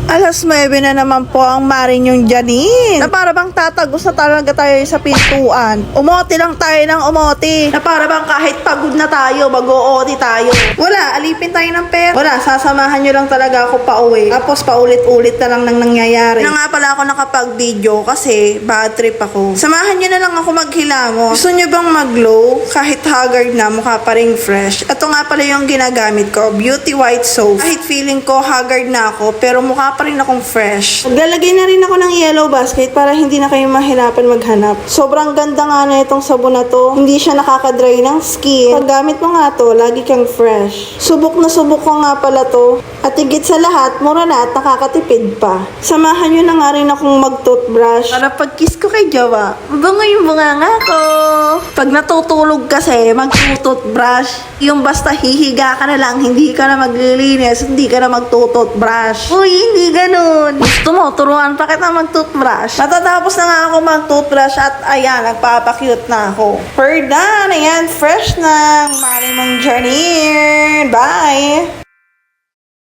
Alas 9 na naman po ang Marinyong Janine. Na para bang tatagos na talaga tayo sa pintuan. Umote lang tayo ng umote. Na para bang kahit pagod na tayo, mag-o-OT tayo. Wala, alipin tayo ng pera. Wala, sasamahan nyo lang talaga ako pa uwi. Tapos paulit-ulit na lang nang nangyayari. Na nga pala ako nakapag-video kasi bad trip ako. Samahan nyo na lang ako maghilamos. Gusto nyo bang mag-glow? Kahit haggard na, mukha pa ring fresh. Ito nga pala yung ginagamit ko, Beauty White Soap. Kahit feeling ko haggard na ako, pero mukha pa rin akong fresh. Maglalagay na rin ako ng yellow basket para hindi na kayo mahirapan maghanap. Sobrang ganda nga na itong sabon na to. Hindi siya nakaka-dry ng skin. Pag gamit mo nga to, lagi kang fresh. Subok na subok ko nga pala to. At higit sa lahat, mura na at nakakatipid pa. Samahan nyo na nga rin akong mag-toothbrush. Para pag-kiss ko kay Jawa, mabango yung bunganga ko. Pag natutulog kasi, mag-toothbrush. Yung basta hihiga ka na lang, hindi ka na maglilinis, hindi ka na mag-toothbrush. Uy, hindi ganun. Gusto mo, turuan pa kita mag-toothbrush. Natatapos na nga ako mag-toothbrush at ayan, nagpapakute na ako. We're done. Ayan, fresh na. Marimong Janine. Bye!